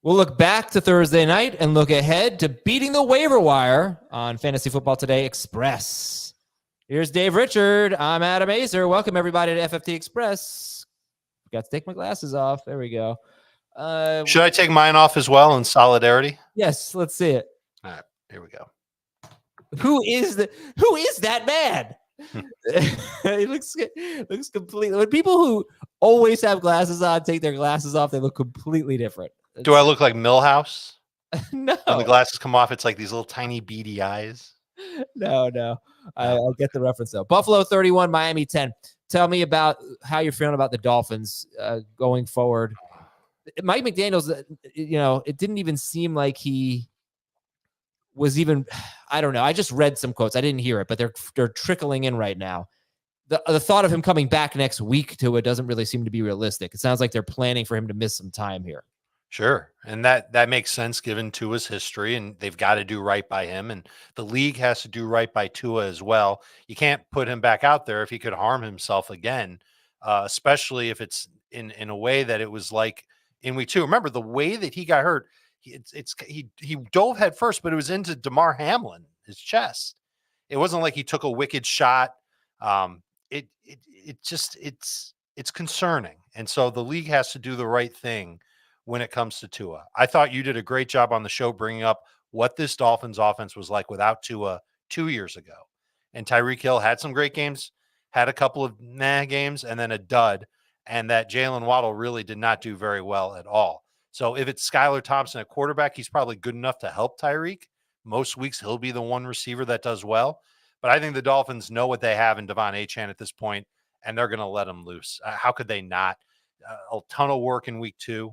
We'll look back to Thursday night and look ahead to beating the waiver wire on Fantasy Football Today Express. Here's Dave Richard. I'm Adam Aizer. Welcome, everybody, to FFT Express. Got to take my glasses off. There we go. Should I take mine off as well in solidarity? Yes, let's see it. All right, here we go. Who is that man? He looks completely. When people who always have glasses on take their glasses off, they look completely different. Do I look like Millhouse? No. When the glasses come off, it's like these little tiny beady eyes. No. I'll get the reference though. Buffalo 31, Miami 10. Tell me about how you're feeling about the Dolphins going forward. Mike McDaniels, it didn't even seem like he was even. I don't know. I just read some quotes. I didn't hear it, but they're trickling in right now. The thought of him coming back next week to it doesn't really seem to be realistic. It sounds like they're planning for him to miss some time here. Sure. And that makes sense given Tua's history, and they've got to do right by him. And the league has to do right by Tua as well. You can't put him back out there if he could harm himself again, especially if it's in a way that it was like in week 2. Remember the way that he got hurt, he dove head first, but it was into Damar Hamlin, his chest. It wasn't like he took a wicked shot. It's concerning. And so the league has to do the right thing when it comes to Tua. I thought you did a great job on the show bringing up what this Dolphins offense was like without Tua 2 years ago. And Tyreek Hill had some great games, had a couple of games, and then a dud. And that Jalen Waddle really did not do very well at all. So if it's Skylar Thompson at quarterback, he's probably good enough to help Tyreek. Most weeks he'll be the one receiver that does well. But I think the Dolphins know what they have in Devon Achane at this point, and they're going to let him loose. How could they not? A ton of work in week 2.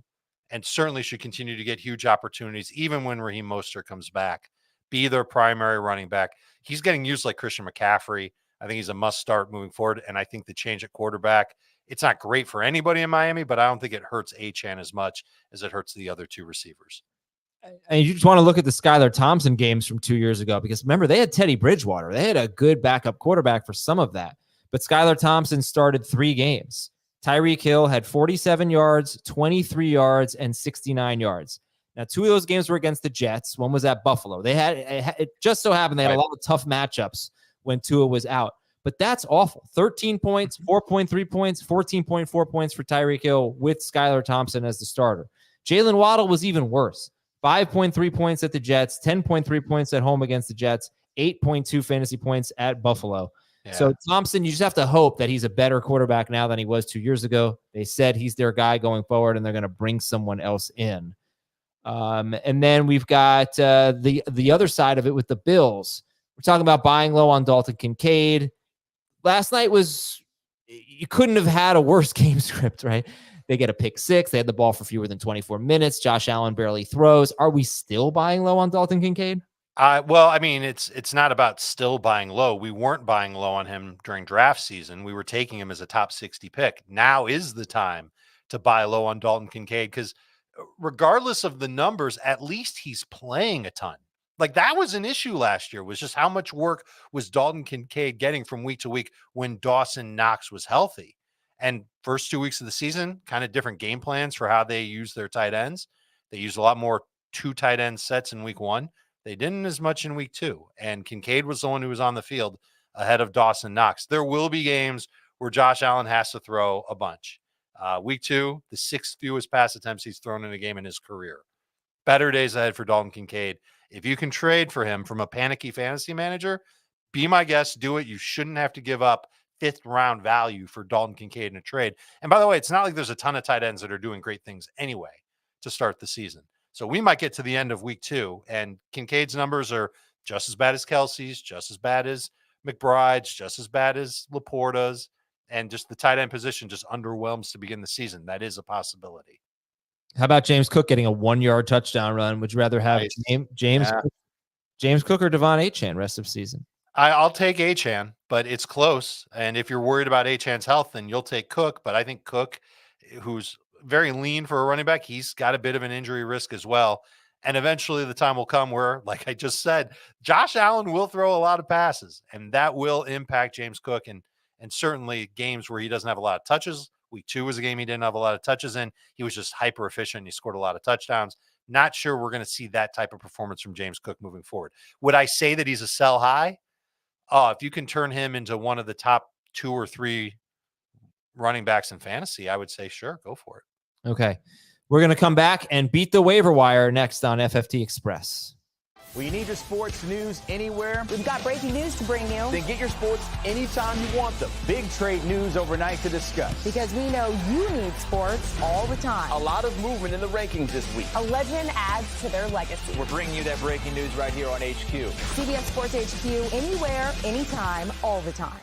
And certainly should continue to get huge opportunities, even when Raheem Mostert comes back. Be their primary running back. He's getting used like Christian McCaffrey. I think he's a must start moving forward. And I think the change at quarterback, it's not great for anybody in Miami, but I don't think it hurts Achane as much as it hurts the other 2 receivers. And you just want to look at the Skylar Thompson games from 2 years ago, because remember, they had Teddy Bridgewater. They had a good backup quarterback for some of that. But Skylar Thompson started 3 games. Tyreek Hill had 47 yards, 23 yards, and 69 yards. Now, 2 of those games were against the Jets. One was at Buffalo. It just so happened they had a lot of tough matchups when Tua was out. But that's awful. 13 points, 4.3 points, 14.4 points for Tyreek Hill with Skylar Thompson as the starter. Jalen Waddle was even worse. 5.3 points at the Jets, 10.3 points at home against the Jets, 8.2 fantasy points at Buffalo. Yeah. So Thompson, you just have to hope that he's a better quarterback now than he was 2 years ago. They said he's their guy going forward, and they're going to bring someone else in. And then we've got the other side of it with the Bills. We're talking about buying low on Dalton Kincaid. Last night you couldn't have had a worse game script, right? They get a pick 6. They had the ball for fewer than 24 minutes. Josh Allen barely throws. Are we still buying low on Dalton Kincaid? Well, I mean, it's not about still buying low. We weren't buying low on him during draft season. We were taking him as a top 60 pick. Now is the time to buy low on Dalton Kincaid, because regardless of the numbers, at least he's playing a ton. Like, that was an issue last year, was just how much work was Dalton Kincaid getting from week to week when Dawson Knox was healthy. And first 2 weeks of the season, kind of different game plans for how they use their tight ends. They used a lot more 2 tight end sets in week 1. They didn't as much in week 2, and Kincaid was the one who was on the field ahead of Dawson Knox. There will be games where Josh Allen has to throw a bunch. Week 2, the 6th fewest pass attempts he's thrown in a game in his career. Better days ahead for Dalton Kincaid. If you can trade for him from a panicky fantasy manager, be my guest, do it. You shouldn't have to give up 5th round value for Dalton Kincaid in a trade. And by the way, it's not like there's a ton of tight ends that are doing great things anyway to start the season. So we might get to the end of week 2, and Kincaid's numbers are just as bad as Kelsey's, just as bad as McBride's, just as bad as Laporta's, and just the tight end position just underwhelms to begin the season. That is a possibility. How about James Cook getting a 1-yard touchdown run? Would you rather have James Cook or Devon Achane rest of season? I'll take Achane, but it's close. And if you're worried about Achane's health, then you'll take Cook. But I think Cook, who's very lean for a running back, he's got a bit of an injury risk as well. And eventually the time will come where, like I just said, Josh Allen will throw a lot of passes, and that will impact James Cook. And certainly games where he doesn't have a lot of touches Week 2 was a game he didn't have a lot of touches in. He was just hyper efficient. He scored a lot of touchdowns. Not sure we're going to see that type of performance from James Cook moving forward. Would I say that he's a sell high? Oh, if you can turn him into one of the top 2 or 3 running backs in fantasy, I would say, sure, go for it. Okay. We're going to come back and beat the waiver wire next on FFT Express. Well, you need your sports news anywhere? We've got breaking news to bring you. Then get your sports anytime you want them. Big trade news overnight to discuss. Because we know you need sports all the time. A lot of movement in the rankings this week. A legend adds to their legacy. We're bringing you that breaking news right here on HQ. CBS Sports HQ, anywhere, anytime, all the time.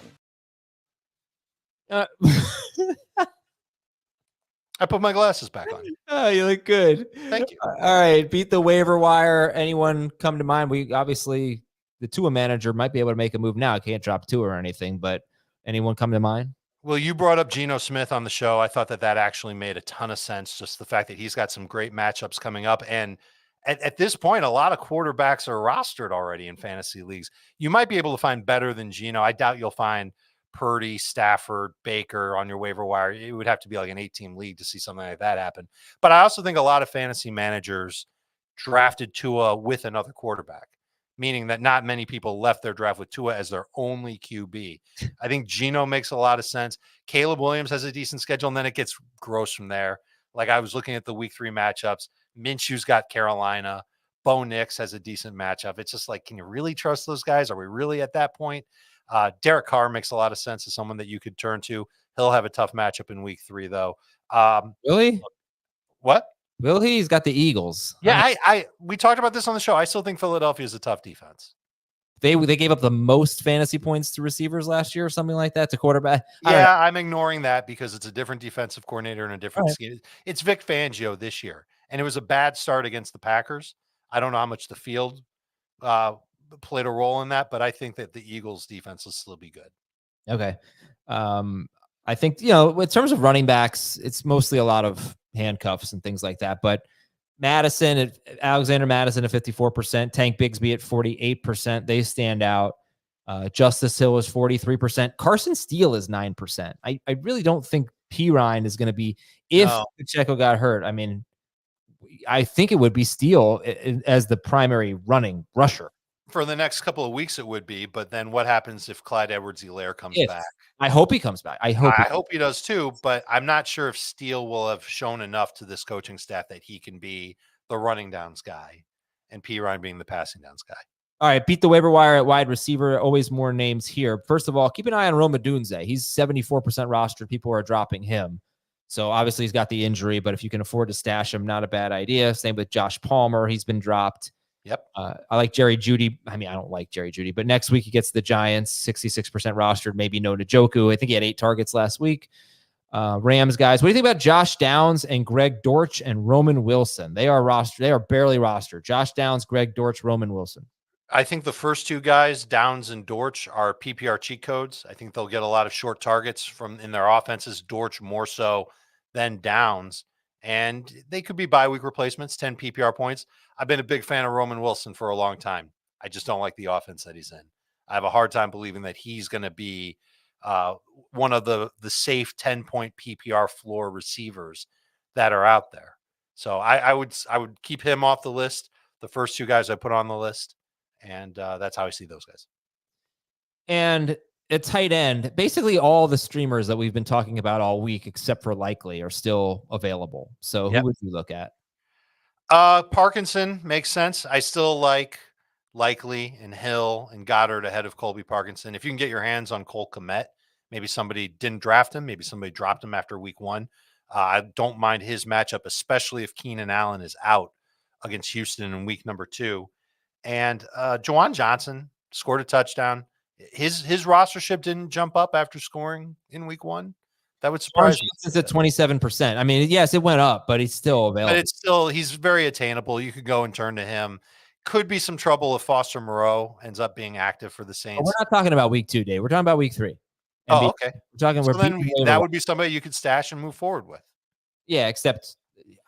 I put my glasses back on. Oh, you look good. Thank you. All right. Beat the waiver wire. Anyone come to mind? We obviously, the Tua manager might be able to make a move now. I can't drop Tua or anything, but anyone come to mind? Well, you brought up Geno Smith on the show. I thought that actually made a ton of sense. Just the fact that he's got some great matchups coming up. And at this point, a lot of quarterbacks are rostered already in fantasy leagues. You might be able to find better than Geno. I doubt you'll find Purdy, Stafford, Baker on your waiver wire. It would have to be like an 8-team league to see something like that happen. But I also think a lot of fantasy managers drafted Tua with another quarterback, meaning that not many people left their draft with Tua as their only QB. I think Geno makes a lot of sense. Caleb Williams has a decent schedule, and then it gets gross from there. Like I was looking at the week 3 matchups. Minshew's got Carolina. Bo Nix has a decent matchup. It's just like, can you really trust those guys? Are we really at that point? Derek Carr makes a lot of sense as someone that you could turn to. He'll have a tough matchup in week 3, though. Really? What? Will he? He's got the Eagles. Yeah, we talked about this on the show. I still think Philadelphia is a tough defense. They gave up the most fantasy points to receivers last year or something like that to quarterback. Yeah, I'm ignoring that because it's a different defensive coordinator and a different scheme. It's Vic Fangio this year, and it was a bad start against the Packers. I don't know how much the field played a role in that, but I think that the Eagles defense will still be good. Okay. I think, in terms of running backs, it's mostly a lot of handcuffs and things like that, but Alexander Madison at 54%, Tank Bigsby at 48%. They stand out. Justice Hill is 43%. Carson Steele is 9%. I really don't think Pirine is going to be, if Pacheco got hurt. I mean, I think it would be Steele as the primary running rusher. For the next couple of weeks, it would be. But then what happens if Clyde Edwards-Helaire comes back? I hope he comes back. I hope he does too. But I'm not sure if Steele will have shown enough to this coaching staff that he can be the running downs guy and Pirine being the passing downs guy. All right, beat the waiver wire at wide receiver. Always more names here. First of all, keep an eye on Rome Odunze. He's 74% rostered. People are dropping him. So obviously he's got the injury, but if you can afford to stash him, not a bad idea. Same with Josh Palmer. He's been dropped. Yep. I like Jerry Jeudy. I mean, I don't like Jerry Jeudy, but next week he gets the Giants, 66% rostered, maybe no Njoku. I think he had 8 targets last week. Rams guys. What do you think about Josh Downs and Greg Dortch and Roman Wilson? They are rostered. They are barely rostered. Josh Downs, Greg Dortch, Roman Wilson. I think the first 2 guys, Downs and Dortch, are PPR cheat codes. I think they'll get a lot of short targets in their offenses. Dortch more so than Downs. And they could be bye-week replacements, 10 PPR points. I've been a big fan of Roman Wilson for a long time. I just don't like the offense that he's in. I have a hard time believing that he's going to be one of the safe 10-point PPR floor receivers that are out there. So I would keep him off the list. The first 2 guys I put on the list, and that's how I see those guys. And at tight end, basically all the streamers that we've been talking about all week, except for Likely, are still available. So who would you look at? Parkinson makes sense. I still like Likely and Hill and Goddard ahead of Colby Parkinson. If you can get your hands on Cole Kmet, maybe somebody didn't draft him, maybe somebody dropped him after week 1. I don't mind his matchup, especially if Keenan Allen is out against Houston in week number 2. And Juwan Johnson scored a touchdown. His rostership didn't jump up after scoring in week 1. That would surprise me. It's at 27%. I mean, yes, it went up, but he's still available. But he's very attainable. You could go and turn to him. Could be some trouble if Foster Moreau ends up being active for the Saints. We're not talking about week 2, Dave. We're talking about week 3. Okay. We're talking. So then that would be somebody you could stash and move forward with. Yeah, except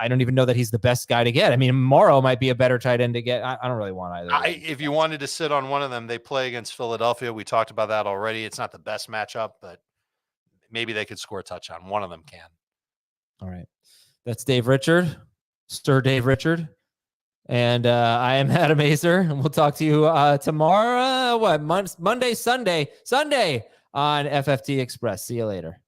I don't even know that he's the best guy to get. I mean, Morrow might be a better tight end to get. I don't really want either. If you wanted to sit on one of them, they play against Philadelphia. We talked about that already. It's not the best matchup, but maybe they could score a touchdown. One of them can. All right. That's Dave Richard, Sir Dave Richard. And I am Adam Aizer, and we'll talk to you tomorrow. Monday, Sunday on FFT Express. See you later.